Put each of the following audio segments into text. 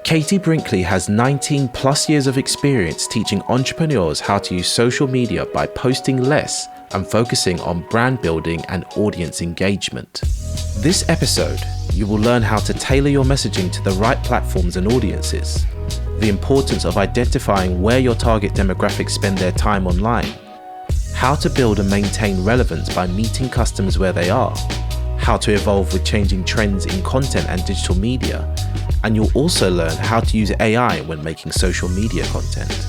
Katie Brinkley has 19 plus years of experience teaching entrepreneurs how to use social media by posting less and focusing on brand building and audience engagement. This episode, you will learn how to tailor your messaging to the right platforms and audiences, the importance of identifying where your target demographics spend their time online, how to build and maintain relevance by meeting customers where they are, how to evolve with changing trends in content and digital media, and you'll also learn how to use AI when making social media content.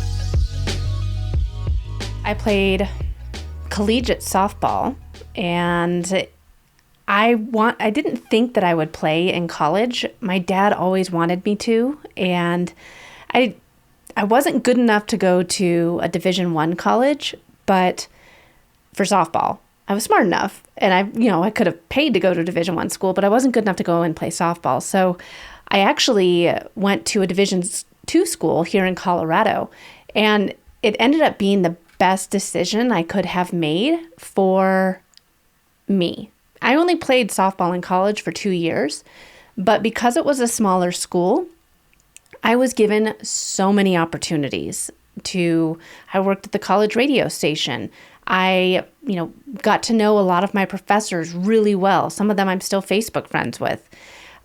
I played collegiate softball, and I didn't think that I would play in college. My dad always wanted me to, and I wasn't good enough to go to a Division I college, but for softball, I was smart enough, and I could have paid to go to Division I school, but I wasn't good enough to go and play softball. So I actually went to a Division II school here in Colorado, and it ended up being the best decision I could have made for me. I only played softball in college for 2 years, but because it was a smaller school, I was given so many opportunities I worked at the college radio station. I, got to know a lot of my professors really well. Some of them I'm still Facebook friends with.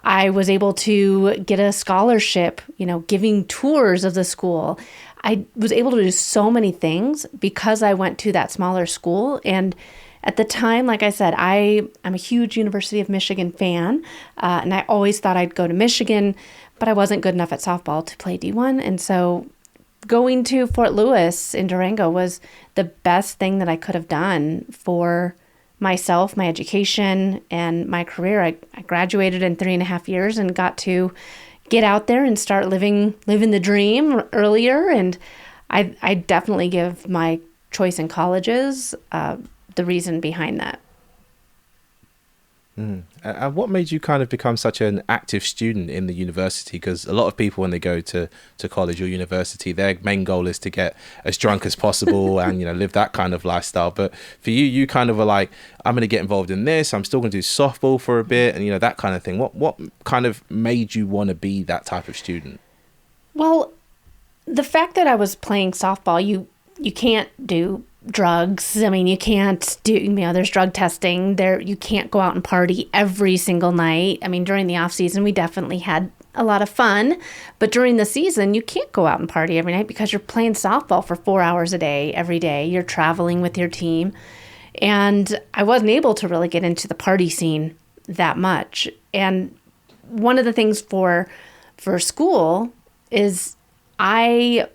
I was able to get a scholarship, giving tours of the school. I was able to do so many things because I went to that smaller school. And at the time, like I said, I'm a huge University of Michigan fan, and I always thought I'd go to Michigan, but I wasn't good enough at softball to play D1. And so going to Fort Lewis in Durango was the best thing that I could have done for myself, my education, and my career. I graduated in 3.5 years and got to get out there and start living the dream earlier. And I definitely give my choice in colleges the reason behind that. And what made you kind of become such an active student in the university? Because a lot of people, when they go to college or university, their main goal is to get as drunk as possible and live that kind of lifestyle. But for you kind of were like, I'm going to get involved in this. I'm still going to do softball for a bit, and that kind of thing. What kind of made you want to be that type of student? Well, the fact that I was playing softball, you can't do drugs. I mean, you can't do, there's drug testing there. You can't go out and party every single night. I mean, during the off season, we definitely had a lot of fun, but during the season, you can't go out and party every night because you're playing softball for 4 hours a day, every day. You're traveling with your team. And I wasn't able to really get into the party scene that much. And one of the things for school is I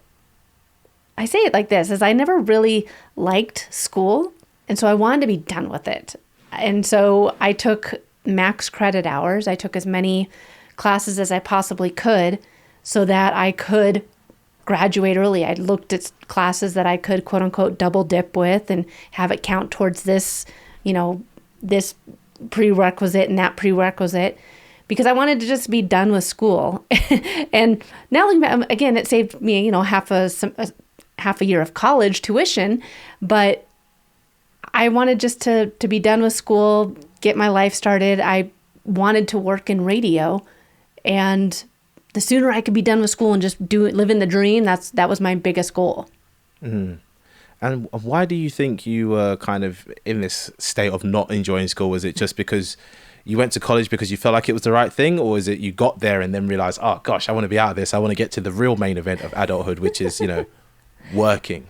say it like this, is I never really liked school, and so I wanted to be done with it. And so I took max credit hours. I took as many classes as I possibly could so that I could graduate early. I looked at classes that I could, quote unquote, double dip with and have it count towards this, this prerequisite and that prerequisite, because I wanted to just be done with school. And now, again, it saved me, half a year of college tuition, but I wanted just to be done with school, get my life started. I wanted to work in radio, and the sooner I could be done with school and just live in the dream, that was my biggest goal. Mm. And why do you think you were kind of in this state of not enjoying school? Was it just because you went to college because you felt like it was the right thing, or is it you got there and then realized, oh gosh, I want to be out of this. I want to get to the real main event of adulthood, which is, working?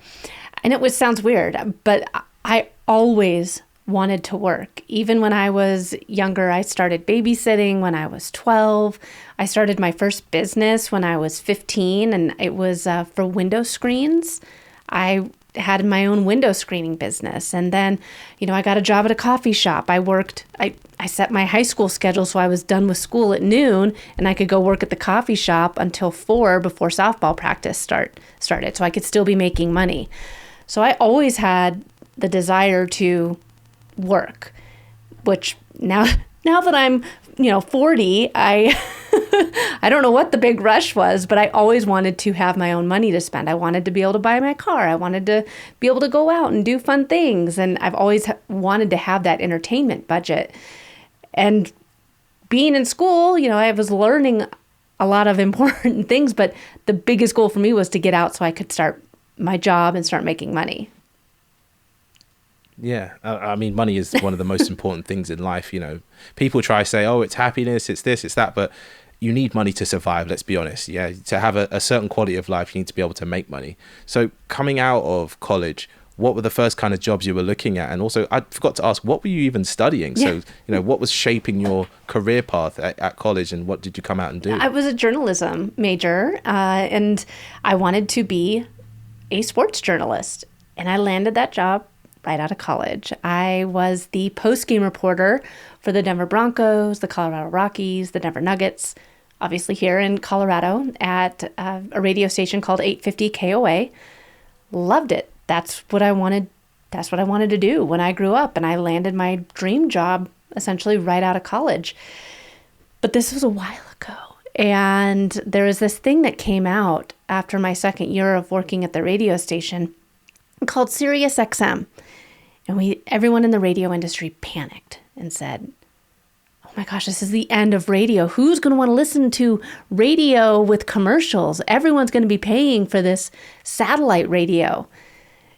I know it sounds weird, but I always wanted to work. Even when I was younger, I started babysitting when I was 12. I started my first business when I was 15, and it was for window screens. I had my own window screening business. And then, I got a job at a coffee shop. I set my high school schedule so I was done with school at noon, and I could go work at the coffee shop until 4 before softball practice started, so I could still be making money. So I always had the desire to work, which now that I'm 40, I don't know what the big rush was, but I always wanted to have my own money to spend. I wanted to be able to buy my car. I wanted to be able to go out and do fun things. And I've always wanted to have that entertainment budget. And being in school, I was learning a lot of important things, but the biggest goal for me was to get out so I could start my job and start making money. Yeah, I mean, money is one of the most important things in life. You know, people try to say, oh, it's happiness, it's this, it's that, but you need money to survive, let's be honest. Yeah, to have a certain quality of life, you need to be able to make money. So coming out of college, what were the first kind of jobs you were looking at? And also, I forgot to ask, what were you even studying? Yeah. So, you know, what was shaping your career path at college, and what did you come out and do? I was a journalism major, and I wanted to be a sports journalist. And I landed that job right out of college. I was the post-game reporter for the Denver Broncos, the Colorado Rockies, the Denver Nuggets, obviously here in Colorado at a radio station called 850 KOA. Loved it. That's what I wanted to do when I grew up, and I landed my dream job essentially right out of college. But this was a while ago. And there was this thing that came out after my second year of working at the radio station called Sirius XM. And everyone in the radio industry panicked and said, oh my gosh, this is the end of radio. Who's going to want to listen to radio with commercials? Everyone's going to be paying for this satellite radio.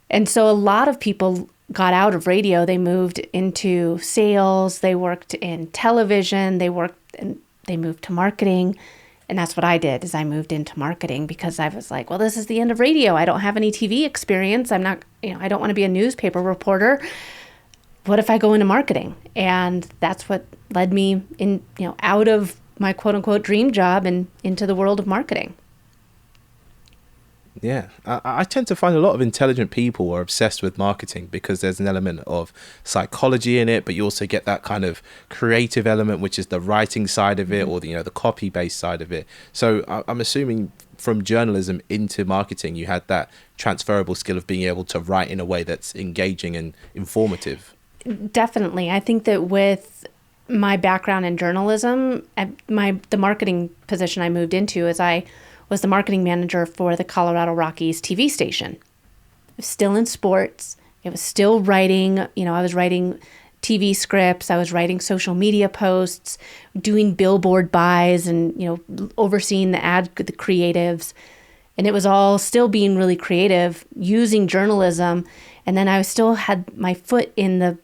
And so a lot of people got out of radio. They moved into sales. They worked in television. They moved to marketing. And that's what I did, is I moved into marketing because I was like, well, this is the end of radio. I don't have any TV experience. I don't want to be a newspaper reporter. What if I go into marketing? And that's what led me out of my quote unquote dream job and into the world of marketing. Yeah, I tend to find a lot of intelligent people are obsessed with marketing because there's an element of psychology in it, but you also get that kind of creative element, which is the writing side of it, or the copy-based side of it. So I'm assuming from journalism into marketing, you had that transferable skill of being able to write in a way that's engaging and informative. Definitely. I think that with my background in journalism, the marketing position I moved into is I was the marketing manager for the Colorado Rockies TV station. It was still in sports. It was still writing. I was writing TV scripts. I was writing social media posts, doing billboard buys, and overseeing the creatives. And it was all still being really creative, using journalism. And then I still had my foot in the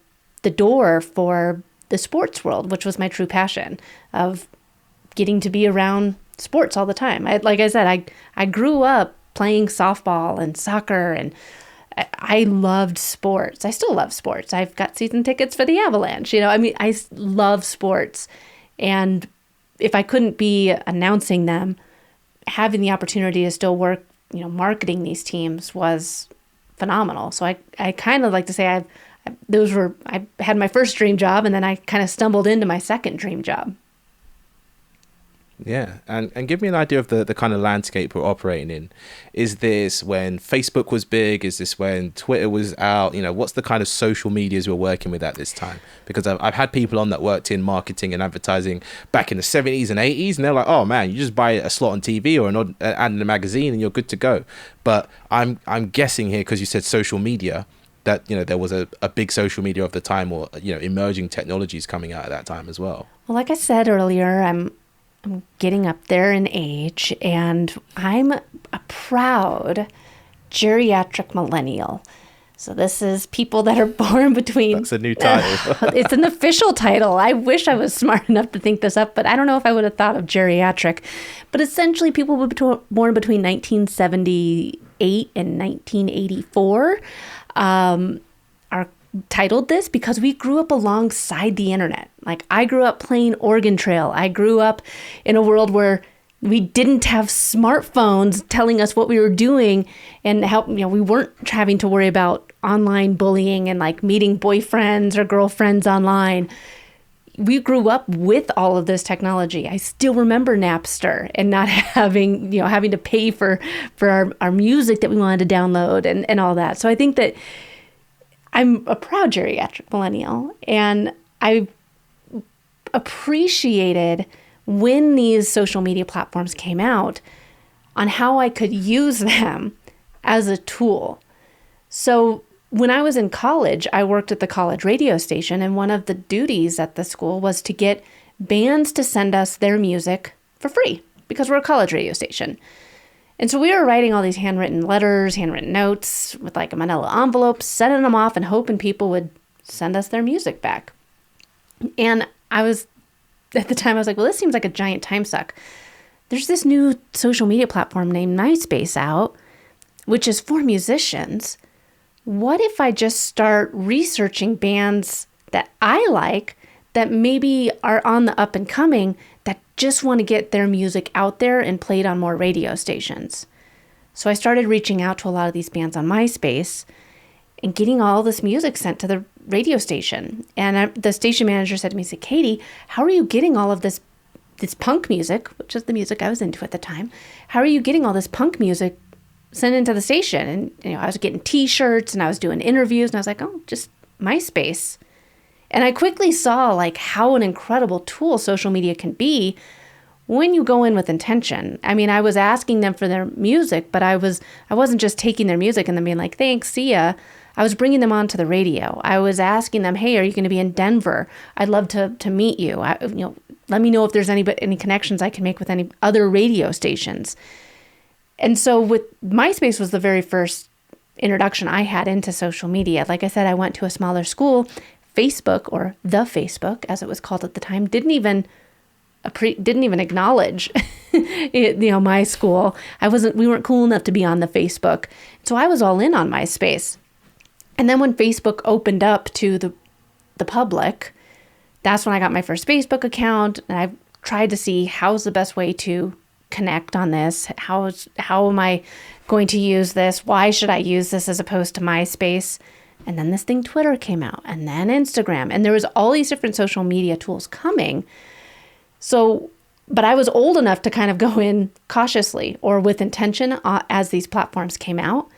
door for the sports world, which was my true passion of getting to be around sports all the time. Like I said, I grew up playing softball and soccer, and I loved sports. I still love sports. I've got season tickets for the Avalanche. I love sports. And if I couldn't be announcing them, having the opportunity to still work, marketing these teams was phenomenal. So I kind of like to say I had my first dream job, and then I kind of stumbled into my second dream job. Yeah, and give me an idea of the kind of landscape we're operating in. Is this when Facebook was big? Is this when Twitter was out? What's the kind of social medias we're working with at this time? Because I've had people on that worked in marketing and advertising back in the 70s and 80s, and they're like, oh man, you just buy a slot on TV or an ad in a magazine and you're good to go. But I'm guessing here, because you said social media, that there was a big social media of the time, or emerging technologies coming out at that time as well. Well, like I said earlier, I'm getting up there in age, and I'm a proud geriatric millennial. So this is people that are born between... That's a new title. It's an official title. I wish I was smart enough to think this up, but I don't know if I would have thought of geriatric. But essentially, people were born between 1978 and 1984 are titled this because we grew up alongside the internet. Like, I grew up playing Oregon Trail. I grew up in a world where we didn't have smartphones telling us what we were doing, and how, we weren't having to worry about online bullying and like meeting boyfriends or girlfriends online. We grew up with all of this technology. I still remember Napster and not having to pay for our music that we wanted to download and all that. So I think that I'm a proud geriatric millennial, and I appreciated when these social media platforms came out on how I could use them as a tool. So when I was in college, I worked at the college radio station, and one of the duties at the school was to get bands to send us their music for free. because we're a college radio station. And so we were writing all these handwritten letters, handwritten notes with like a manila envelope, sending them off and hoping people would send us their music back. And at the time, I was like, well, this seems like a giant time suck. There's this new social media platform named MySpace out, which is for musicians. What if I just start researching bands that I like that maybe are on the up and coming that just want to get their music out there and played on more radio stations? So I started reaching out to a lot of these bands on MySpace and getting all this music sent to the radio station. And the station manager said to me, he said, Katie, how are you getting all of this punk music, which is the music I was into at the time? How are you getting all this punk music sent into the station? And I was getting t-shirts and I was doing interviews, and I was like, oh, just MySpace. And I quickly saw like how an incredible tool social media can be when you go in with intention. I mean, I was asking them for their music, but I wasn't just taking their music and then being like, thanks, see ya. I was bringing them onto the radio. I was asking them, hey, are you going to be in Denver? I'd love to meet you. Let me know if there's any connections I can make with any other radio stations. And so with MySpace was the very first introduction I had into social media. Like I said, I went to a smaller school. Facebook, or the Facebook, as it was called at the time, didn't even acknowledge my school. We weren't cool enough to be on the Facebook. So I was all in on MySpace. And then when Facebook opened up to the public, that's when I got my first Facebook account, and I tried to see how's the best way to connect on this. How am I going to use this? Why should I use this as opposed to MySpace? And then this thing Twitter came out, and then Instagram, and there was all these different social media tools coming. So, but I was old enough to kind of go in cautiously or with intention as these platforms came out.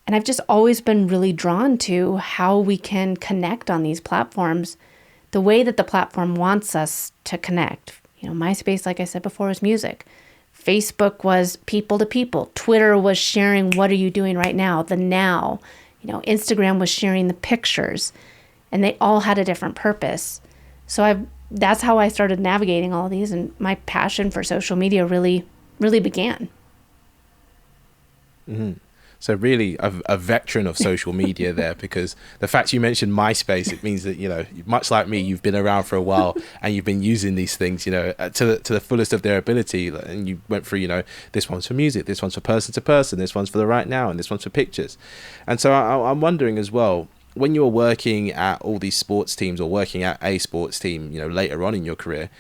And I've just always been really drawn to how we can connect on these platforms the way that the platform wants us to connect. MySpace, like I said before, was music. Facebook was people to people. Twitter was sharing, what are you doing right now? The now. Instagram was sharing the pictures, and they all had a different purpose. So that's how I started navigating all of these, and my passion for social media really, really began. Mm-hmm. So really a veteran of social media there, because the fact you mentioned MySpace, it means that, much like me, you've been around for a while and you've been using these things, to the fullest of their ability. And you went through, this one's for music, this one's for person to person, this one's for the right now, and this one's for pictures. And so I'm wondering as well, when you were working at all these sports teams or working at a sports team, later on in your career,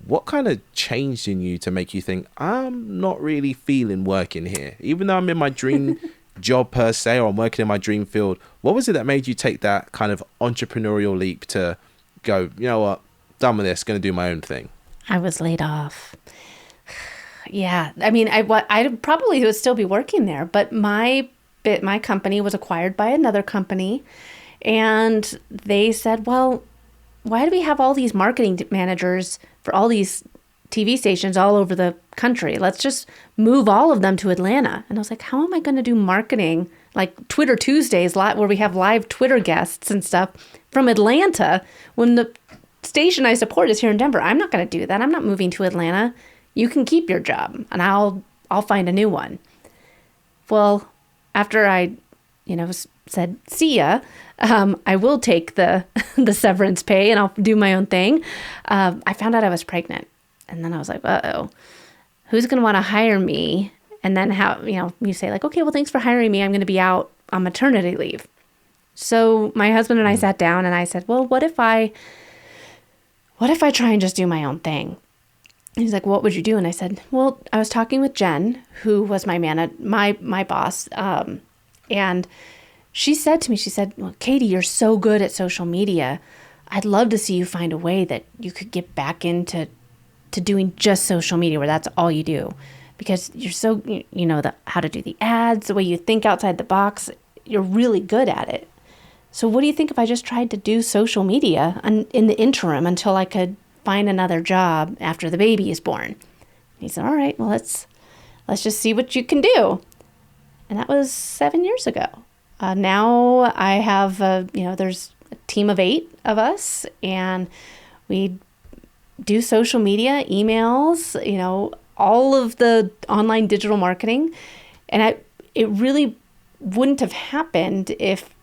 what kind of changed in you to make you think, I'm not really feeling working here, even though I'm in my dream job per se, or I'm working in my dream field? What was it that made you take that kind of entrepreneurial leap to go, you know what, done with this, going to do my own thing? I was laid off. Yeah. I mean, I probably would still be working there, but my company was acquired by another company, and they said, well, why do we have all these marketing managers for all these TV stations all over the country? Let's just move all of them to Atlanta. And I was like, how am I going to do marketing, like Twitter Tuesdays, where we have live Twitter guests and stuff from Atlanta, when the station I support is here in Denver? I'm not going to do that. I'm not moving to Atlanta. You can keep your job, and I'll find a new one. Well, after I, said, see ya, I will take the severance pay and I'll do my own thing. I found out I was pregnant. And then I was like, uh-oh, who's going to want to hire me? And then you say like, okay, well, thanks for hiring me. I'm going to be out on maternity leave. So my husband and I sat down, and I said, well, what if I try and just do my own thing? And he's like, what would you do? And I said, well, I was talking with Jen, who was my boss. And she said to me, well, Katie, you're so good at social media. I'd love to see you find a way that you could get back into doing just social media, where that's all you do, because you're so, how to do the ads, the way you think outside the box, you're really good at it. So what do you think if I just tried to do social media in the interim until I could find another job after the baby is born? And he said, all right, well, let's just see what you can do. And that was 7 years ago. Now I have, there's a team of 8 of us, and we do social media, emails, all of the online digital marketing. And it really wouldn't have happened if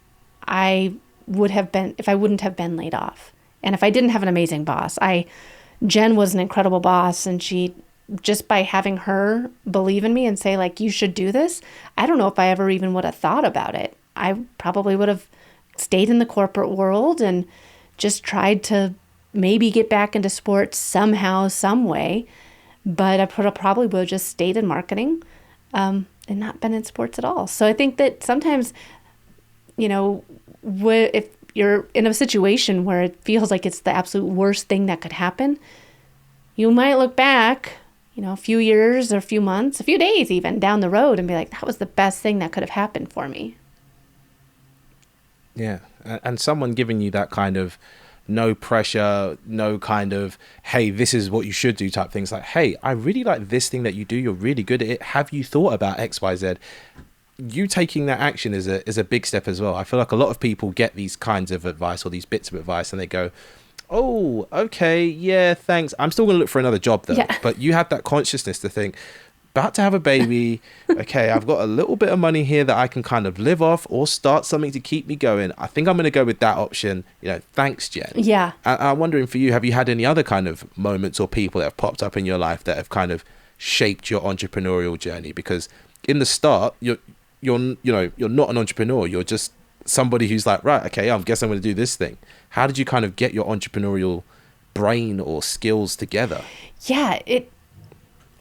I wouldn't have been laid off. And if I didn't have an amazing boss. Jen was an incredible boss, and she, just by having her believe in me and say, like, you should do this, I don't know if I ever even would have thought about it. I probably would have stayed in the corporate world and just tried to maybe get back into sports somehow, some way. But I probably would have just stayed in marketing and not been in sports at all. So I think that sometimes, if you're in a situation where it feels like it's the absolute worst thing that could happen, you might look back, a few years or a few months, a few days even down the road and be like, that was the best thing that could have happened for me. Yeah. And someone giving you that kind of no pressure, no kind of, hey, this is what you should do type things, like, hey, I really like this thing that you do. You're really good at it. Have you thought about X, Y, Z? You taking that action is a big step as well. I feel like a lot of people get these kinds of advice or these bits of advice and they go, oh, okay, yeah, thanks. I'm still going to look for another job though. Yeah. But you have that consciousness to think, about to have a baby. Okay, I've got a little bit of money here that I can kind of live off or start something to keep me going. I think I'm going to go with that option. Thanks, Jen. Yeah. I'm wondering for you, have you had any other kind of moments or people that have popped up in your life that have kind of shaped your entrepreneurial journey? Because in the start, you're not an entrepreneur. You're just somebody who's like, right, okay, I guess I'm going to do this thing. How did you kind of get your entrepreneurial brain or skills together? Yeah,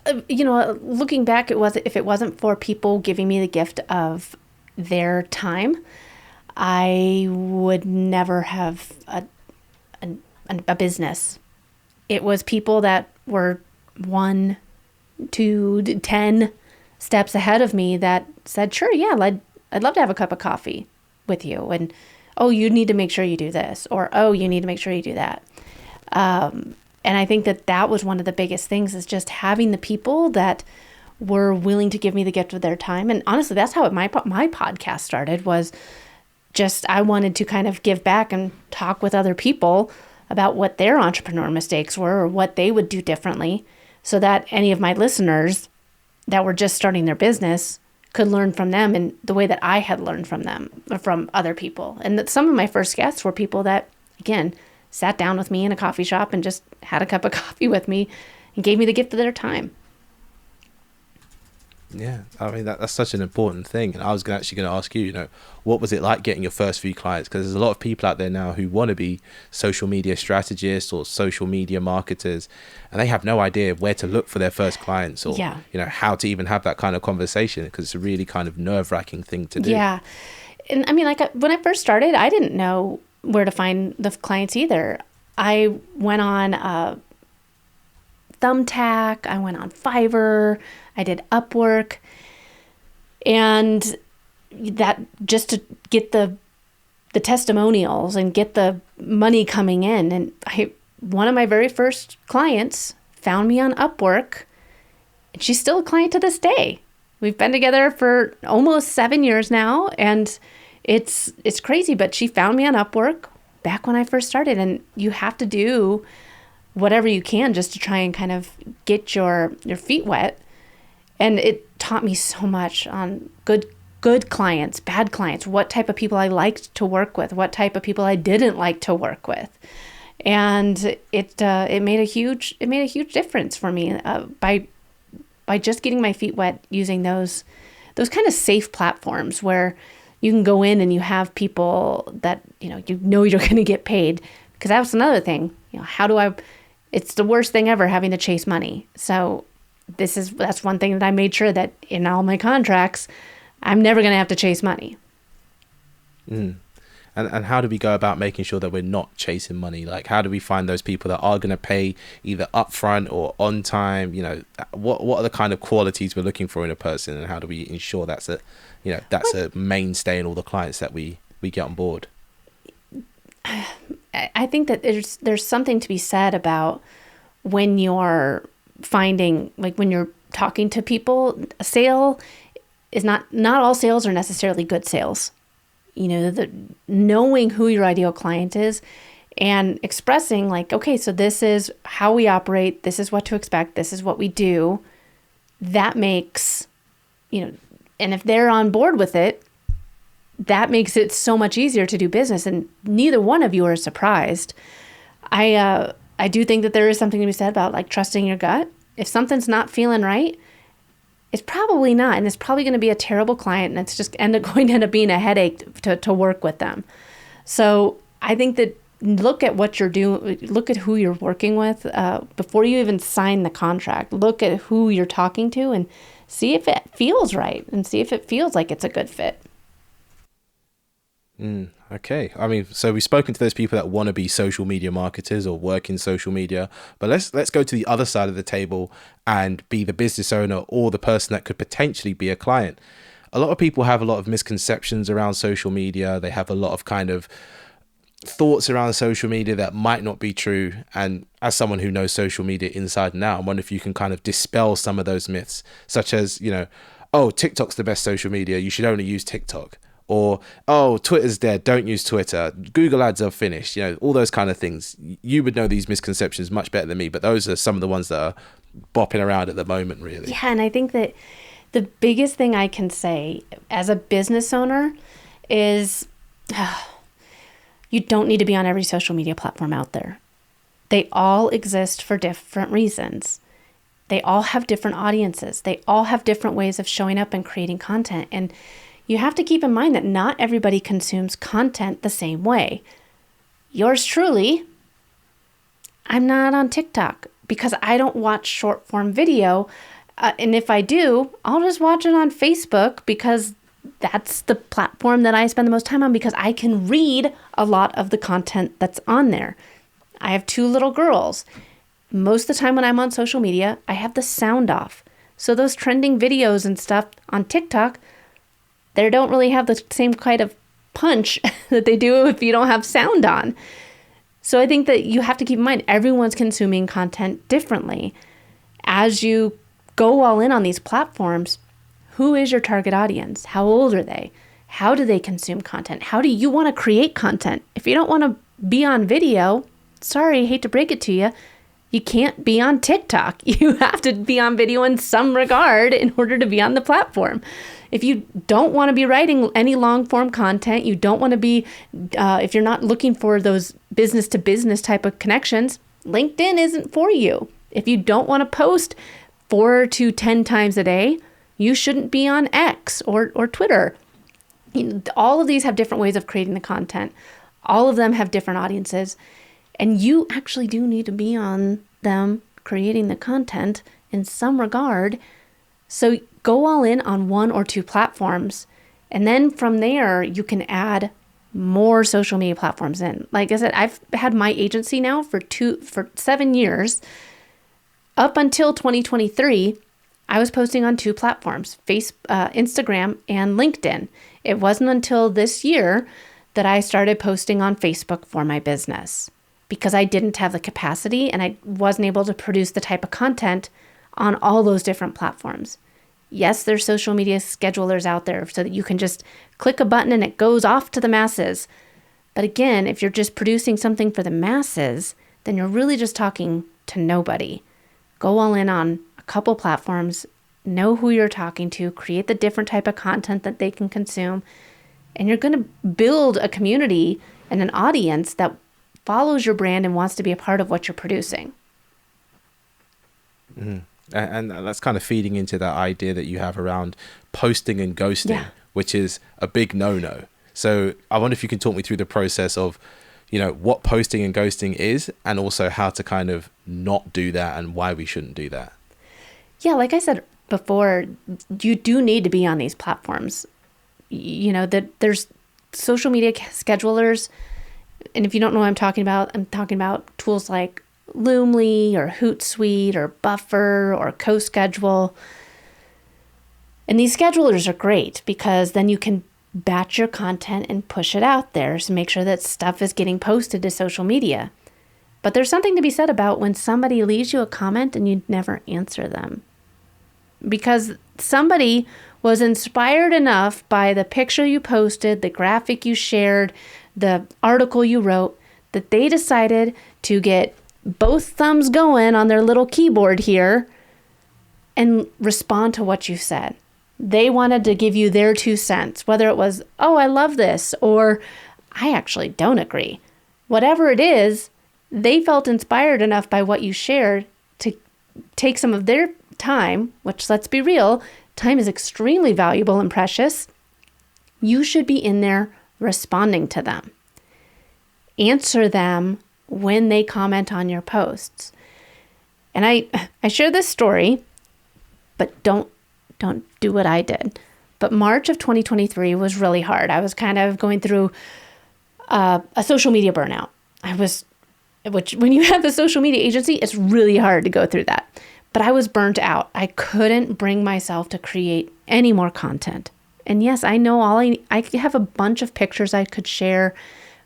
looking back, if it wasn't for people giving me the gift of their time, I would never have a business. It was people that were 1, 2, 10 steps ahead of me that said, sure, yeah, I'd love to have a cup of coffee with you. And, oh, you need to make sure you do this. Or, oh, you need to make sure you do that. And I think that was one of the biggest things, is just having the people that were willing to give me the gift of their time. And honestly, that's how my podcast started, was just I wanted to kind of give back and talk with other people about what their entrepreneur mistakes were or what they would do differently, so that any of my listeners that were just starting their business could learn from them in the way that I had learned from them, or from other people. And that some of my first guests were people that, again, sat down with me in a coffee shop and just had a cup of coffee with me and gave me the gift of their time. Yeah, I mean, that's such an important thing. And I was actually going to ask you, what was it like getting your first few clients? Because there's a lot of people out there now who want to be social media strategists or social media marketers, and they have no idea where to look for their first clients, or, how to even have that kind of conversation, because it's a really kind of nerve-wracking thing to do. Yeah. And I mean, like, when I first started, I didn't know where to find the clients either. I went on Thumbtack, I went on Fiverr, I did Upwork, and that just to get the testimonials and get the money coming in. And one of my very first clients found me on Upwork, and she's still a client to this day. We've been together for almost 7 years now, and it's crazy, but she found me on Upwork back when I first started. And you have to do whatever you can just to try and kind of get your feet wet. And it taught me so much on good clients, bad clients, what type of people I liked to work with, what type of people I didn't like to work with. And it made a huge difference for me by just getting my feet wet using those kind of safe platforms where you can go in and you have people that you're going to get paid. Because that was another thing. It's the worst thing ever, having to chase money. So that's one thing that I made sure that in all my contracts, I'm never going to have to chase money. And how do we go about making sure that we're not chasing money? Like, how do we find those people that are going to pay either upfront or on time? What are the kind of qualities we're looking for in a person, and how do we ensure that's a mainstay in all the clients that we get on board? I think that there's something to be said about when you're finding, like, when you're talking to people, a sale is not all sales are necessarily good sales. Knowing who your ideal client is and expressing, like, okay, so this is how we operate. This is what to expect. This is what we do. that makes, and if they're on board with it, that makes it so much easier to do business. And neither one of you are surprised. I do think that there is something to be said about like trusting your gut. If something's not feeling right, it's probably not. And it's probably going to be a terrible client, and it's just going to end up being a headache to work with them. So I think that look at what you're doing, look at who you're working with before you even sign the contract. Look at who you're talking to and see if it feels right and see if it feels like it's a good fit. Okay. I mean, so we've spoken to those people that want to be social media marketers or work in social media, but let's go to the other side of the table and be the business owner or the person that could potentially be a client. A lot of people have a lot of misconceptions around social media. They have a lot of kind of thoughts around social media that might not be true. And as someone who knows social media inside and out, I wonder if you can kind of dispel some of those myths, such as, oh, TikTok's the best social media, you should only use TikTok. Or, oh, Twitter's dead, don't use Twitter. Google ads are finished. All those kind of things. You would know these misconceptions much better than me, but those are some of the ones that are bopping around at the moment, really. Yeah, and I think that the biggest thing I can say as a business owner is you don't need to be on every social media platform out there. They all exist for different reasons. They all have different audiences. They all have different ways of showing up and creating content. And you have to keep in mind that not everybody consumes content the same way. Yours truly, I'm not on TikTok because I don't watch short form video. And if I do, I'll just watch it on Facebook because that's the platform that I spend the most time on because I can read a lot of the content that's on there. I have 2 little girls. Most of the time when I'm on social media, I have the sound off. So those trending videos and stuff on TikTok, they don't really have the same kind of punch that they do if you don't have sound on. So I think that you have to keep in mind everyone's consuming content differently. As you go all in on these platforms, who is your target audience? How old are they? How do they consume content? How do you want to create content? If you don't want to be on video, sorry, hate to break it to you, you can't be on TikTok. You have to be on video in some regard in order to be on the platform. If you don't want to be writing any long form content, you don't want to be, if you're not looking for those business to business type of connections, LinkedIn isn't for you. If you don't want to post 4 to 10 times a day, you shouldn't be on X or Twitter. All of these have different ways of creating the content. All of them have different audiences. And you actually do need to be on them creating the content in some regard. So go all in on 1 or 2 platforms. And then from there, you can add more social media platforms in. Like I said, I've had my agency now for 7 years. Up until 2023, I was posting on 2 platforms, Instagram and LinkedIn. It wasn't until this year that I started posting on Facebook for my business because I didn't have the capacity and I wasn't able to produce the type of content on all those different platforms. Yes, there's social media schedulers out there so that you can just click a button and it goes off to the masses. But again, if you're just producing something for the masses, then you're really just talking to nobody. Go all in on a couple platforms, know who you're talking to, create the different type of content that they can consume, and you're going to build a community and an audience that follows your brand and wants to be a part of what you're producing. Mm. And that's kind of feeding into that idea that you have around posting and ghosting, which is a big no-no. So I wonder if you can talk me through the process of, what posting and ghosting is, and also how to kind of not do that and why we shouldn't do that. Yeah, like I said before, you do need to be on these platforms. That there's social media schedulers. And if you don't know what I'm talking about tools like Loomly or Hootsuite or Buffer or CoSchedule. And these schedulers are great because then you can batch your content and push it out there to make sure that stuff is getting posted to social media. But there's something to be said about when somebody leaves you a comment and you never answer them. Because somebody was inspired enough by the picture you posted, the graphic you shared, the article you wrote, that they decided to get both thumbs going on their little keyboard here and respond to what you said. They wanted to give you their 2 cents, whether it was, oh, I love this, or I actually don't agree. Whatever it is, they felt inspired enough by what you shared to take some of their time, which, let's be real, time is extremely valuable and precious. You should be in there responding to them. Answer them when they comment on your posts. And I share this story, but don't do what I did. But March of 2023 was really hard. I was kind of going through a social media burnout. Which when you have a social media agency, it's really hard to go through that. But I was burnt out. I couldn't bring myself to create any more content. And yes, I know I have a bunch of pictures I could share,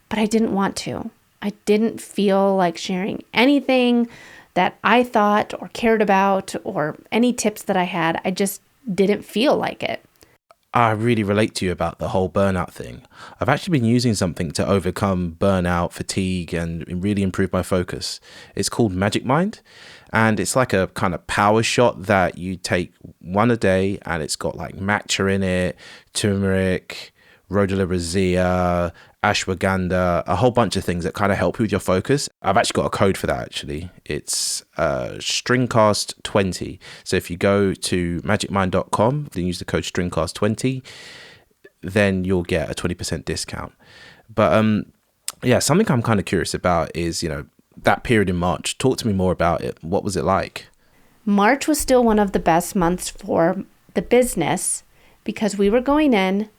but I didn't want to. I didn't feel like sharing anything that I thought or cared about or any tips that I had. I just didn't feel like it. I really relate to you about the whole burnout thing. I've actually been using something to overcome burnout, fatigue, and really improve my focus. It's called Magic Mind. And it's like a kind of power shot that you take one a day, and it's got like matcha in it, turmeric, rhodiola rosea, ashwagandha, a whole bunch of things that kind of help you with your focus. I've actually got a code for that, actually. It's Stringcast20. So if you go to magicmind.com, then use the code Stringcast20, then you'll get a 20% discount. But yeah, something I'm kind of curious about is, that period in March. Talk to me more about it. What was it like? March was still one of the best months for the business because we were going in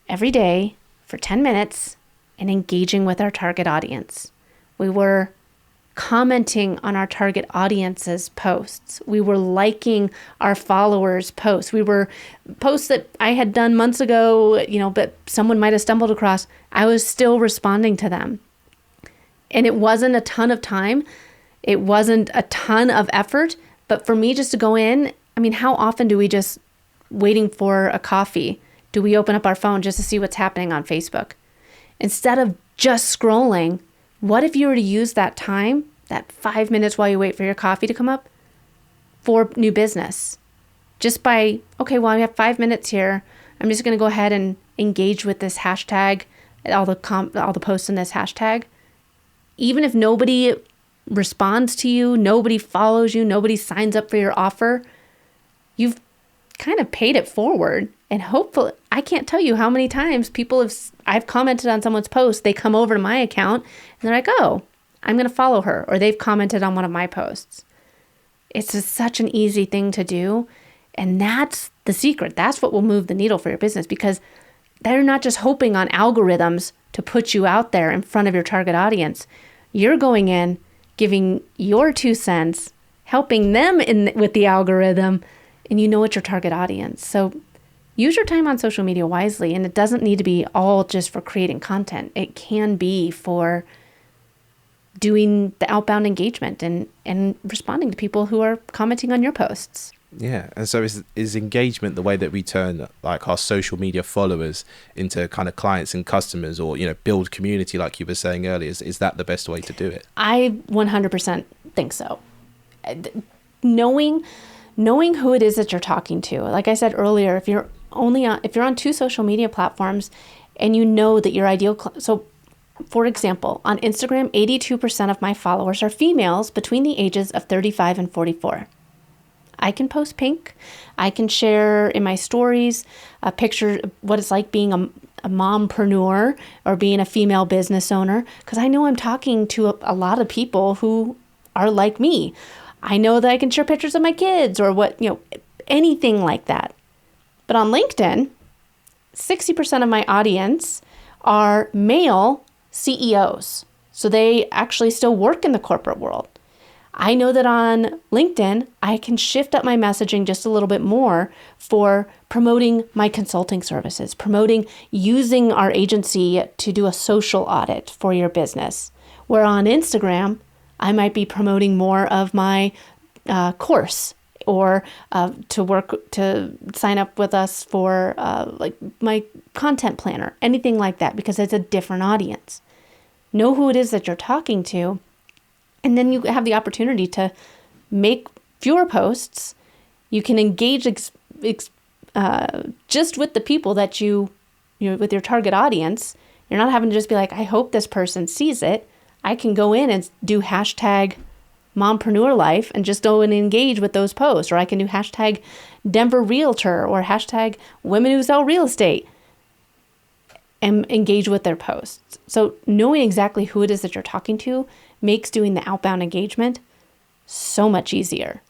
every day for 10 minutes and engaging with our target audience. We were commenting on our target audience's posts. We were liking our followers' posts. We were posts that I had done months ago, but someone might have stumbled across. I was still responding to them. And it wasn't a ton of time. It wasn't a ton of effort. But for me just to go in, how often do we just waiting for a coffee? Do we open up our phone just to see what's happening on Facebook? Instead of just scrolling, what if you were to use that time, that 5 minutes while you wait for your coffee to come up, for new business? Just by, okay, well, I have 5 minutes here. I'm just going to go ahead and engage with this hashtag, all the posts in this hashtag. Even if nobody responds to you, nobody follows you, nobody signs up for your offer, you've kind of paid it forward. And hopefully, I can't tell you how many times I've commented on someone's post, they come over to my account and they're like, oh, I'm going to follow her, or they've commented on one of my posts. It's just such an easy thing to do. And that's the secret. That's what will move the needle for your business, because they're not just hoping on algorithms to put you out there in front of your target audience. You're going in, giving your 2 cents, helping them with the algorithm, and it's your target audience. So use your time on social media wisely, and it doesn't need to be all just for creating content. It can be for doing the outbound engagement and responding to people who are commenting on your posts. Yeah. And so is engagement the way that we turn like our social media followers into kind of clients and customers, or, build community like you were saying earlier? Is that the best way to do it? I 100% think so. Knowing who it is that you're talking to. Like I said earlier, if you're on 2 social media platforms and you know that your ideal, so for example, on Instagram, 82% of my followers are females between the ages of 35 and 44. I can post pink. I can share in my stories a picture of what it's like being a mompreneur or being a female business owner, because I know I'm talking to a lot of people who are like me. I know that I can share pictures of my kids or anything like that. But on LinkedIn, 60% of my audience are male CEOs. So they actually still work in the corporate world. I know that on LinkedIn, I can shift up my messaging just a little bit more for promoting my consulting services, promoting using our agency to do a social audit for your business. Where on Instagram, I might be promoting more of my course, or to sign up with us for like my content planner, anything like that, because it's a different audience. Know who it is that you're talking to. And then you have the opportunity to make fewer posts You can engage just with the people that with your target audience. You're not having to just be like, I hope this person sees it. I can go in and do hashtag mompreneur life and just go and engage with those posts. Or I can do hashtag Denver realtor or hashtag women who sell real estate and engage with their posts. So knowing exactly who it is that you're talking to makes doing the outbound engagement so much easier.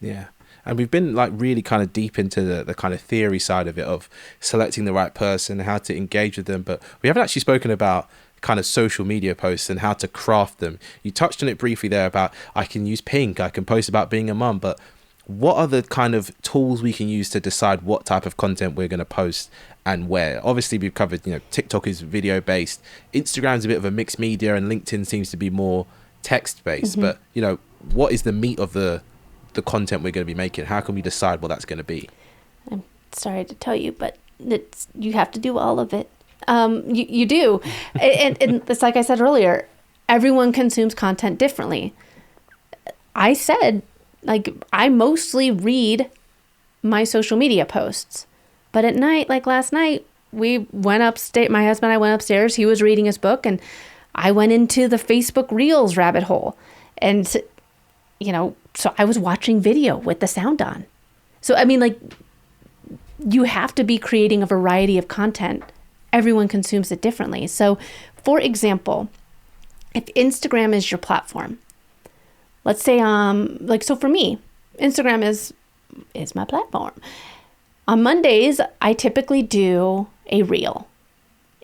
Yeah. And we've been like really kind of deep into the kind of theory side of it, of selecting the right person, how to engage with them. But we haven't actually spoken about kind of social media posts and how to craft them. You touched on it briefly there about, I can use Pink, I can post about being a mum, but what are the kind of tools we can use to decide what type of content we're going to post and where? Obviously, we've covered, TikTok is video based. Instagram's a bit of a mixed media, and LinkedIn seems to be more text based. But, what is the meat of the content we're going to be making? How can we decide what that's going to be? I'm sorry to tell you, but you have to do all of it. You do. And it's like I said earlier, everyone consumes content differently. I said, I mostly read my social media posts, but at night, like last night, we went upstairs, my husband and I went upstairs, he was reading his book, and I went into the Facebook Reels rabbit hole. And, so I was watching video with the sound on. So, you have to be creating a variety of content. Everyone consumes it differently. So, for example, if Instagram is your platform, let's say, so for me, Instagram is my platform. On Mondays, I typically do a reel.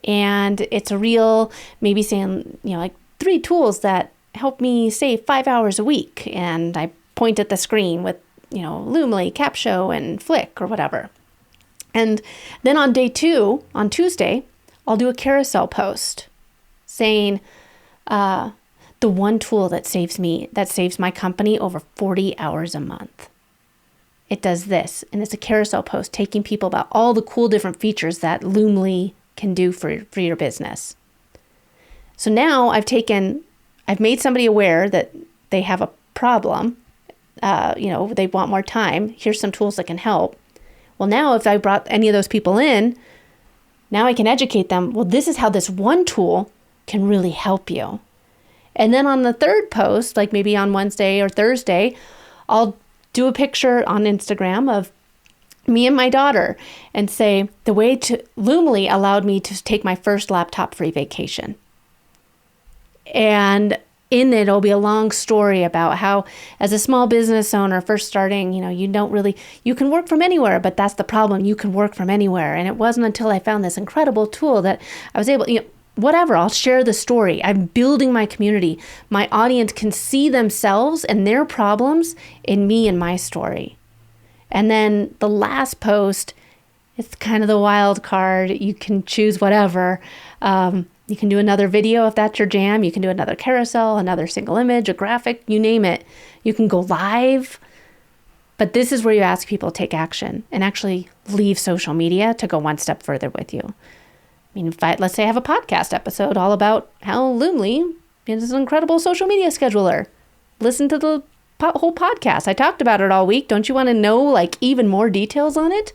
And it's a reel maybe saying, 3 tools that help me save 5 hours a week. And I point at the screen with, Loomly, Capsho, and Flick or whatever. And then on day 2, on Tuesday, I'll do a carousel post saying, the one tool that saves my company over 40 hours a month. It does this, and it's a carousel post taking people about all the cool different features that Loomly can do for your business. So now I've made somebody aware that they have a problem. They want more time. Here's some tools that can help. Well, now if I brought any of those people in, now I can educate them. Well, this is how this one tool can really help you. And then on the third post, like maybe on Wednesday or Thursday, I'll do a picture on Instagram of me and my daughter and say, Loomly allowed me to take my first laptop-free vacation. And in it, it'll be a long story about how, as a small business owner first starting, you can work from anywhere, but that's the problem. You can work from anywhere. And it wasn't until I found this incredible tool that I was able, whatever, I'll share the story. I'm building my community. My audience can see themselves and their problems in me and my story. And then the last post, it's kind of the wild card. You can choose whatever. You can do another video if that's your jam. You can do another carousel, another single image, a graphic, you name it. You can go live. But this is where you ask people to take action and actually leave social media to go one step further with you. Let's say I have a podcast episode all about how Loomly is an incredible social media scheduler. Listen to the whole podcast. I talked about it all week. Don't you want to know even more details on it?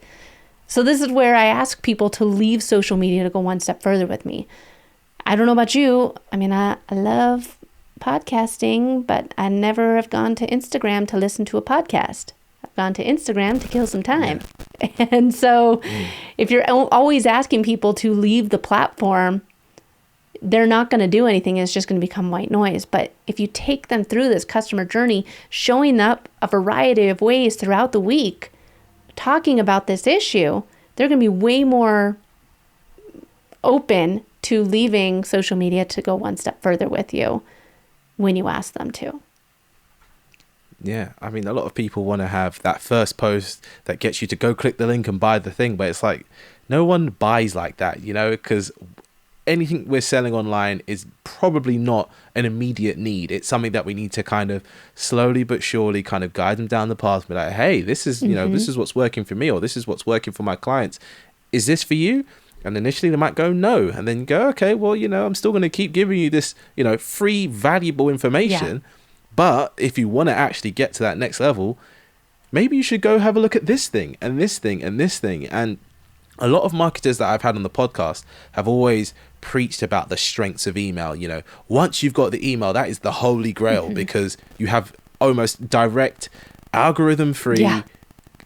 So this is where I ask people to leave social media to go one step further with me. I don't know about you. I love podcasting, but I never have gone to Instagram to listen to a podcast. I've gone to Instagram to kill some time. Yeah. And so if you're always asking people to leave the platform, they're not going to do anything. It's just going to become white noise. But if you take them through this customer journey, showing up a variety of ways throughout the week, talking about this issue, they're going to be way more open to leaving social media to go one step further with you when you ask them to. Yeah, a lot of people want to have that first post that gets you to go click the link and buy the thing, but it's no one buys like that, because anything we're selling online is probably not an immediate need. It's something that we need to kind of slowly but surely kind of guide them down the path. Be like, hey, this is, this is what's working for me, or this is what's working for my clients. Is this for you? And initially they might go no, and then go, okay, well, I'm still going to keep giving you this, free, valuable information. Yeah. But if you want to actually get to that next level, maybe you should go have a look at this thing and this thing and this thing. And a lot of marketers that I've had on the podcast have always preached about the strengths of email. You know, once you've got the email, that is the holy grail because you have almost direct algorithm free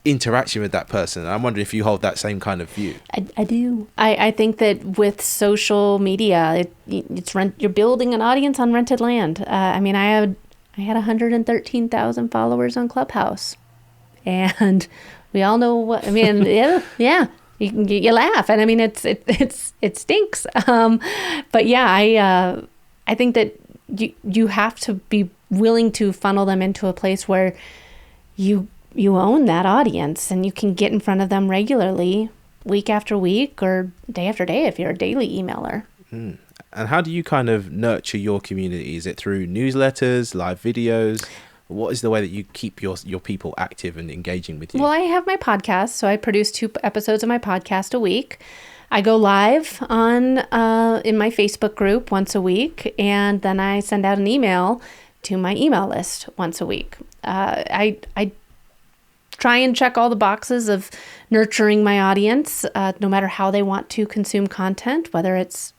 interaction with that person. I'm wondering if you hold that same kind of view. I do. I think that with social media, you're building an audience on rented land. I mean, I had 113,000 followers on Clubhouse, and we all know what I mean. Yeah. You laugh, and I mean it stinks. But yeah, I think that you have to be willing to funnel them into a place where you own that audience and you can get in front of them regularly, week after week or day after day if you're a daily emailer. And how do you kind of nurture your community? Is it through newsletters, live videos? What is the way that you keep your people active and engaging with you? Well, I have my podcast, so I produce 2 episodes of my podcast a week. I go live on in my Facebook group once a week, and then I send out an email to my email list once a week. I try and check all the boxes of nurturing my audience, no matter how they want to consume content, whether it's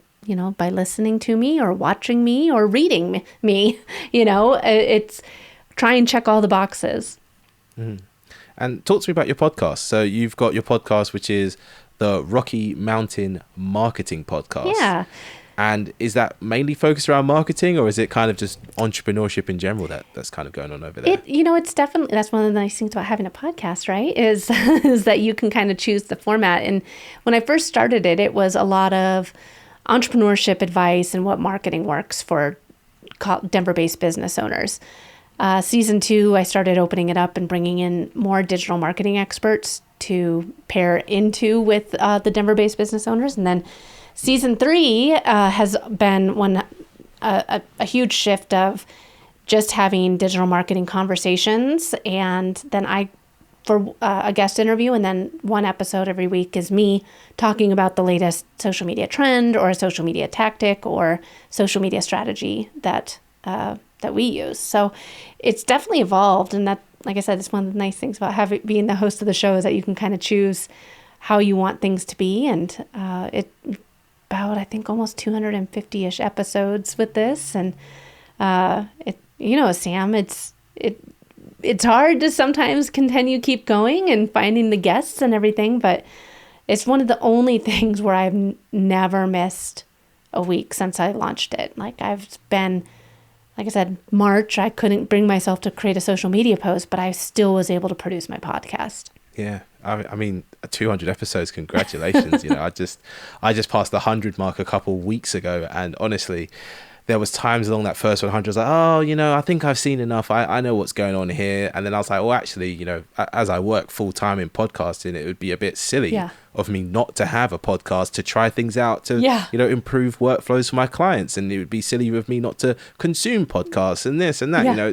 by listening to me or watching me or reading me. It's try and check all the boxes. And talk to me about your podcast. So you've got your podcast, which is the Rocky Mountain Marketing Podcast. Yeah. And is that mainly focused around marketing, or is it kind of just entrepreneurship in general that's kind of going on over there? It's definitely, that's one of the nice things about having a podcast, right? Is that you can kind of choose the format. And when I first started it, it was a lot of entrepreneurship advice and what marketing works for Denver-based business owners. Season 2, I started opening it up and bringing in more digital marketing experts to pair into with the Denver-based business owners. And then Season 3 has been a huge shift of just having digital marketing conversations. And then for a guest interview, and then 1 episode every week is me talking about the latest social media trend or a social media tactic or social media strategy that we use. So it's definitely evolved. And that, like I said, it's one of the nice things about being the host of the show is that you can kind of choose how you want things to be. And about, I think, almost 250-ish episodes with this. And Sam, it's hard to sometimes keep going and finding the guests and everything, but it's one of the only things where I've never missed a week since I launched it. Like I said, March, I couldn't bring myself to create a social media post, but I still was able to produce my podcast. Yeah. I mean, 200 episodes, congratulations. I just passed the 100 mark a couple weeks ago. And honestly, there was times along that first 100, I was like, I think I've seen enough. I know what's going on here. And then I was like, well, actually, as I work full time in podcasting, it would be a bit silly of me not to have a podcast to try things out, to, improve workflows for my clients. And it would be silly of me not to consume podcasts and this and that. Yeah.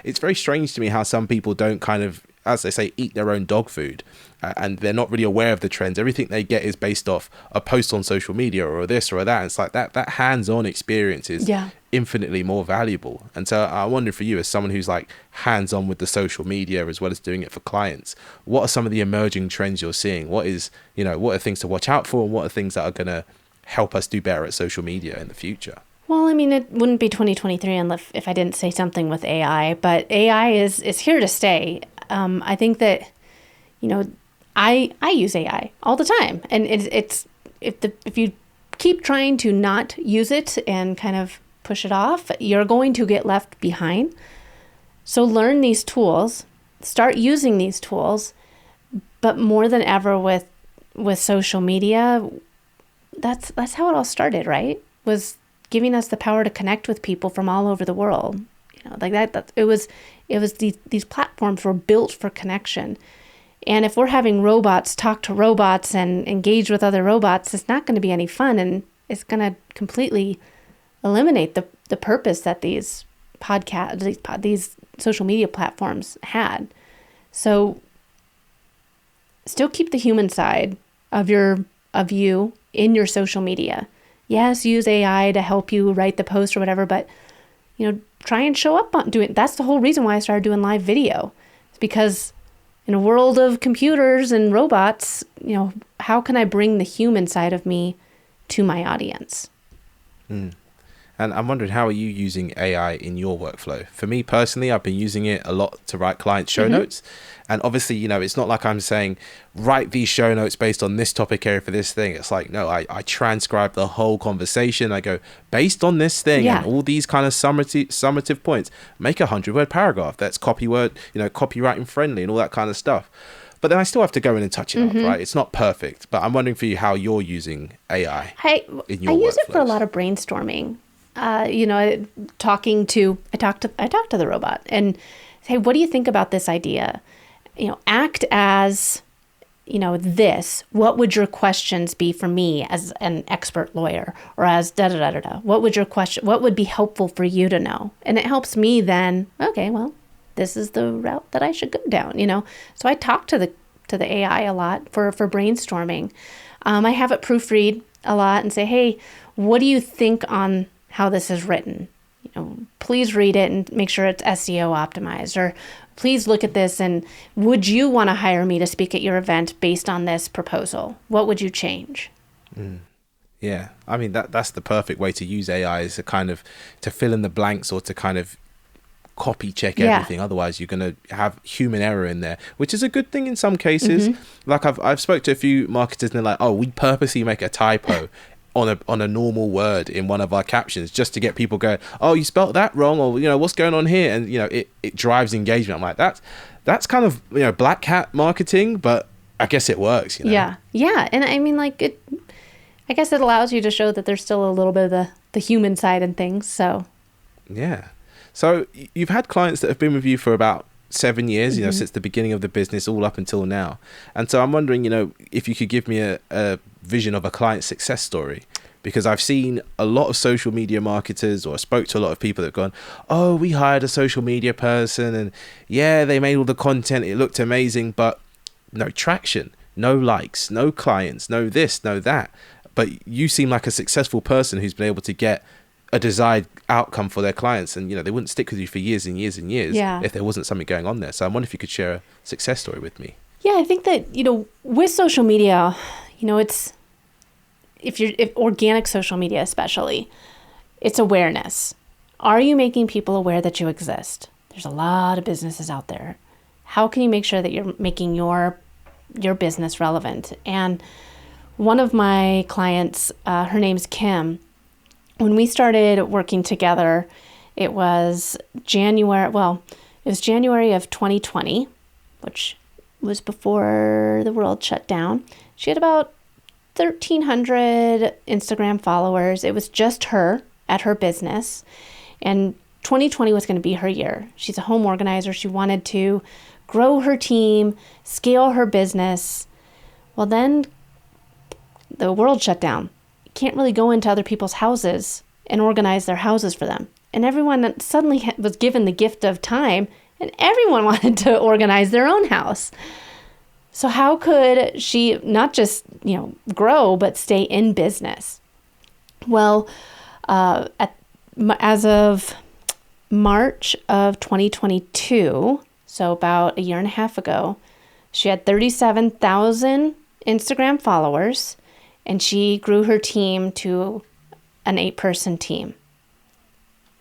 It's very strange to me how some people don't kind of, as they say, eat their own dog food, and they're not really aware of the trends. Everything they get is based off a post on social media or this or that. And it's like that hands-on experience is infinitely more valuable. And so I wonder, for you, as someone who's like hands-on with the social media as well as doing it for clients, what are some of the emerging trends you're seeing? What are things to watch out for, and what are things that are going to help us do better at social media in the future? Well, I mean, it wouldn't be 2023 if I didn't say something with AI, but AI is here to stay. I think that, I use AI all the time, and if you keep trying to not use it and kind of push it off, you're going to get left behind. So learn these tools, start using these tools, but more than ever with social media, that's how it all started, right? Was giving us the power to connect with people from all over the world. Like that it was these platforms were built for connection. And if we're having robots talk to robots and engage with other robots, it's not going to be any fun, and it's going to completely eliminate the purpose that these these social media platforms had. So still keep the human side of you in your social media. Yes, use AI to help you write the post or whatever, but try and show up on doing. That's the whole reason why I started doing live video. It's because in a world of computers and robots, how can I bring the human side of me to my audience? And I'm wondering, how are you using AI in your workflow? For me personally, I've been using it a lot to write client show notes. And obviously, it's not like I'm saying, write these show notes based on this topic area for this thing. It's like, no, I transcribe the whole conversation. I go, based on this thing and all these kind of summative points, make a 100-word paragraph that's copywriting friendly and all that kind of stuff. But then I still have to go in and touch it up, right? It's not perfect. But I'm wondering for you how you're using AI in your I use workflows. it for a lot of brainstorming. I talk to the robot and say, what do you think about this idea? Act as, this. What would your questions be for me as an expert lawyer, or as da da da da da? What would be helpful for you to know? And it helps me then. Okay, well, this is the route that I should go down. So I talk to the AI a lot for brainstorming. I have it proofread a lot and say, hey, what do you think on how this is written? Please read it and make sure it's SEO optimized, or please look at this and would you want to hire me to speak at your event based on this proposal? What would you change? Yeah, I mean, that's the perfect way to use AI, is to fill in the blanks, or to kind of copy check everything. Otherwise you're going to have human error in there, which is a good thing in some cases. Like I've spoke to a few marketers and they're like, oh, we purposely make a typo on a normal word in one of our captions just to get people going, oh, you spelt that wrong, or what's going on here, and it drives engagement. I'm like, that's kind of black hat marketing, but I guess it works. Yeah, and I mean, like, I guess it allows you to show that there's still a little bit of the human side in things. So so you've had clients that have been with you for about 7 years, since the beginning of the business all up until now. And so I'm wondering, if you could give me a vision of a client success story, because I've seen a lot of social media marketers, or spoke to a lot of people that have gone, oh, we hired a social media person and they made all the content, it looked amazing, but no traction, no likes, no clients, no this, no that. But you seem like a successful person who's been able to get a desired outcome for their clients, and they wouldn't stick with you for years and years and years if there wasn't something going on there. So I wonder if you could share a success story with me. I think that with social media, it's if organic social media especially, it's awareness. Are you making people aware that you exist? There's a lot of businesses out there. How can you make sure that you're making your business relevant? And one of my clients, her name's Kim. When we started working together, it was January of 2020, which was before the world shut down. She had about 1,300 Instagram followers. It was just her at her business. And 2020 was going to be her year. She's a home organizer. She wanted to grow her team, scale her business. Well, then the world shut down. Can't really go into other people's houses and organize their houses for them. And everyone suddenly was given the gift of time, and everyone wanted to organize their own house. So how could she not just, grow, but stay in business? Well, as of March of 2022, so about a year and a half ago, she had 37,000 Instagram followers, and she grew her team to an 8-person team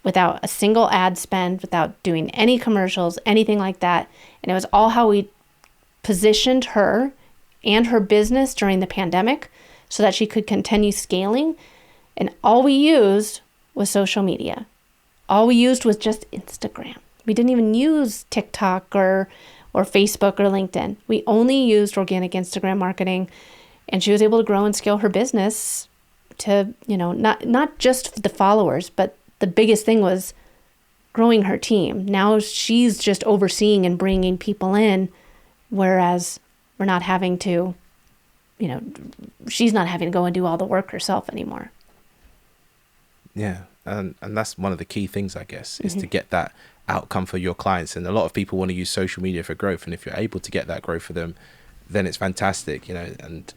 without a single ad spend, without doing any commercials, anything like that. And it was all how we positioned her and her business during the pandemic so that she could continue scaling. And all we used was social media. All we used was just Instagram. We didn't even use TikTok or Facebook or LinkedIn. We only used organic Instagram marketing, and she was able to grow and scale her business to, not just the followers, but the biggest thing was growing her team. Now she's just overseeing and bringing people in, whereas we're not having to, she's not having to go and do all the work herself anymore. Yeah. And that's one of the key things, I guess, is to get that outcome for your clients. And a lot of people want to use social media for growth. And if you're able to get that growth for them, then it's fantastic, and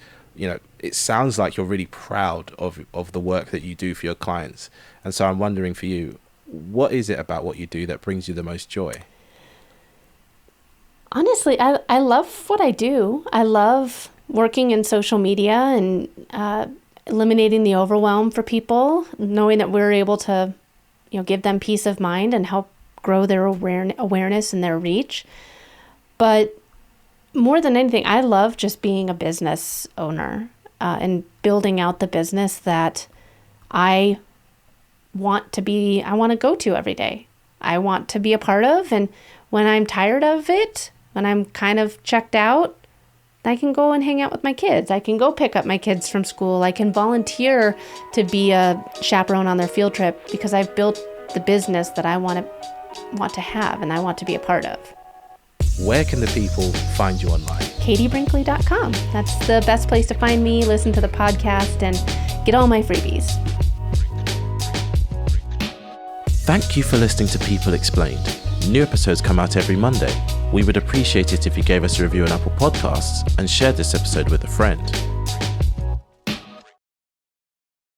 it sounds like you're really proud of the work that you do for your clients. And so I'm wondering for you, what is it about what you do that brings you the most joy? Honestly, I love what I do. I love working in social media and eliminating the overwhelm for people, knowing that we're able to, give them peace of mind and help grow their awareness and their reach. But more than anything, I love just being a business owner and building out the business that I want to go to every day. I want to be a part of. And when I'm tired of it, when I'm kind of checked out, I can go and hang out with my kids. I can go pick up my kids from school. I can volunteer to be a chaperone on their field trip because I've built the business that I want to have and I want to be a part of. Where can the people find you online? KatieBrinkley.com. That's the best place to find me, listen to the podcast, and get all my freebies. Thank you for listening to People Explained. New episodes come out every Monday. We would appreciate it if you gave us a review on Apple Podcasts and shared this episode with a friend.